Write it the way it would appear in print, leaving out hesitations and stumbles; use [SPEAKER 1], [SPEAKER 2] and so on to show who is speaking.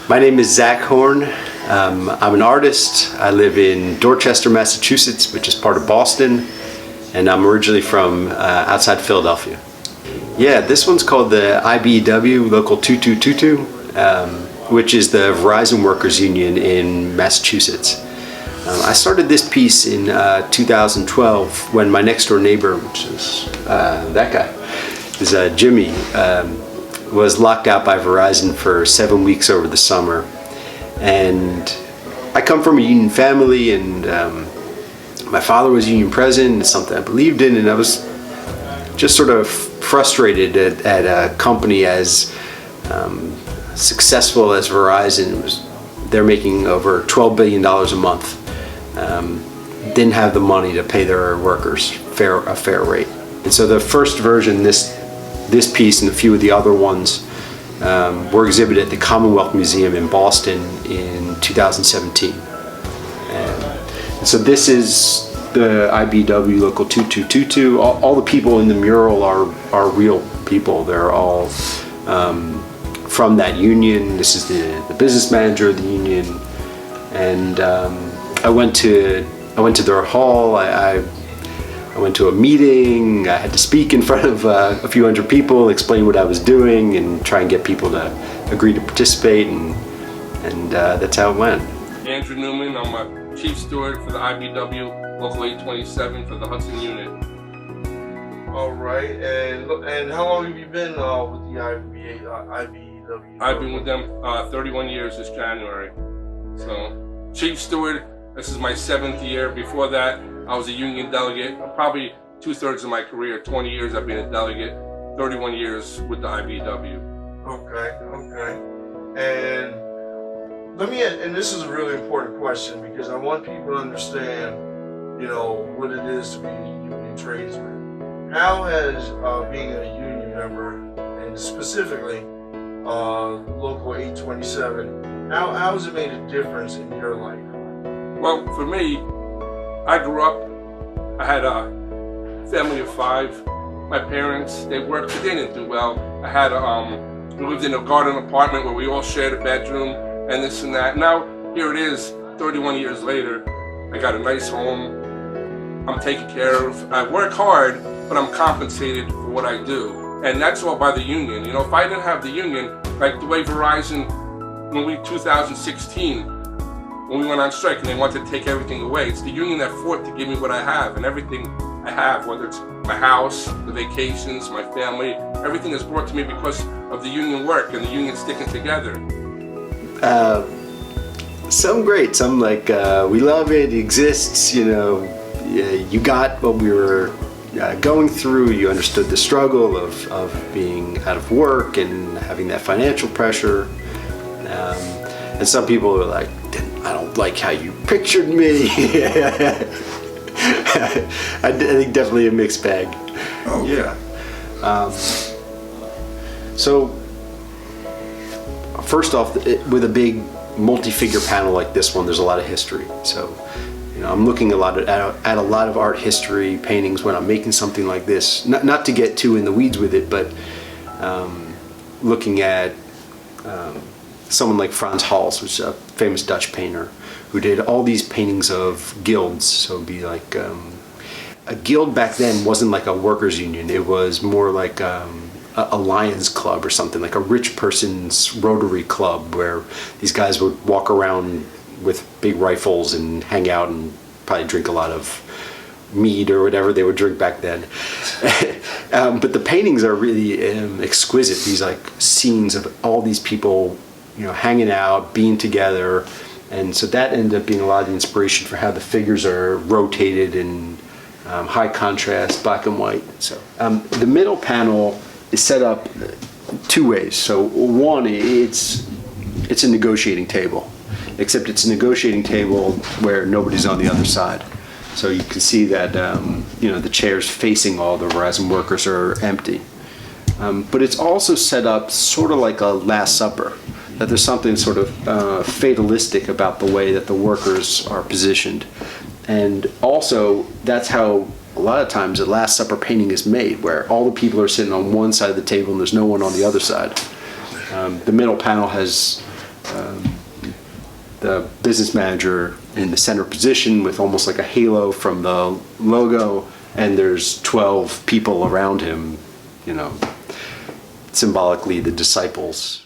[SPEAKER 1] My name is Zach Horn. I'm an artist. I live in Dorchester, Massachusetts, which is part of Boston, and I'm originally from outside Philadelphia. Yeah, this one's called the IBEW Local 2222, which is the Verizon Workers Union in Massachusetts. I started this piece in 2012 when my next door neighbor, which is that guy, is Jimmy, was locked out by Verizon for 7 weeks over the summer. And I come from a union family, and my father was union president. It's something I believed in, and I was just sort of frustrated at a company as successful as Verizon. They're making over $12 billion a month. Didn't have the money to pay their workers a fair rate. And so the first version, this piece and a few of the other ones were exhibited at the Commonwealth Museum in Boston in 2017. And so this is the IBEW Local 2222. All the people in the mural are real people. They're all from that union. This is the business manager of the union. And I went to their hall. I went to a meeting. I had to speak in front of a few hundred people, explain what I was doing, and try and get people to agree to participate, and that's how it went.
[SPEAKER 2] Andrew Newman, I'm a chief steward for the IBEW Local 827 for the Hudson unit.
[SPEAKER 3] All right, and how long have you been with the IBEW?
[SPEAKER 2] I've been with them 31 years this January. So, chief steward, this is my 7th year. Before that, I was a union delegate. Probably 2/3 of my career, 20 years I've been a delegate, 31 years with the IBEW.
[SPEAKER 3] Okay. And this is a really important question, because I want people to understand, what it is to be a union tradesman. How has being a union member, and specifically Local 827, how has it made a difference in your life?
[SPEAKER 2] Well, for me, I grew up, I had a family of 5. My parents, they worked, but they didn't do well. I had we lived in a garden apartment where we all shared a bedroom and this and that. Now, here it is, 31 years later. I got a nice home. I'm taken care of. I work hard, but I'm compensated for what I do. And that's all by the union. If I didn't have the union, like the way Verizon, when 2016, when we went on strike and they wanted to take everything away, it's the union that fought to give me what I have, and everything I have, whether it's my house, the vacations, my family, everything is brought to me because of the union work and the union sticking together.
[SPEAKER 1] Some great, some like we love it exists. You got what we were going through. You understood the struggle of being out of work and having that financial pressure. And some people are like, I don't like how you pictured me. I think definitely a mixed bag.
[SPEAKER 3] Oh yeah.
[SPEAKER 1] So first off, with a big multi-figure panel like this one, there's a lot of history. So I'm looking at a lot of art history, paintings when I'm making something like this. Not to get too in the weeds with it, but looking at someone like Frans Hals, which is a famous Dutch painter, who did all these paintings of guilds. So it'd be like a guild back then wasn't like a workers' union. It was more like a Lions Club or something, like a rich person's Rotary Club, where these guys would walk around with big rifles and hang out and probably drink a lot of mead or whatever they would drink back then. But the paintings are really exquisite. These like scenes of all these people hanging out, being together. And so that ended up being a lot of the inspiration for how the figures are rotated in high contrast, black and white. So the middle panel is set up 2 ways. So one, it's a negotiating table, except it's a negotiating table where nobody's on the other side. So you can see that the chairs facing all the Verizon workers are empty. But it's also set up sort of like a Last Supper, that there's something sort of fatalistic about the way that the workers are positioned. And also, that's how a lot of times a Last Supper painting is made, where all the people are sitting on one side of the table and there's no one on the other side. The middle panel has the business manager in the center position with almost like a halo from the logo, and there's 12 people around him, you know, symbolically the disciples.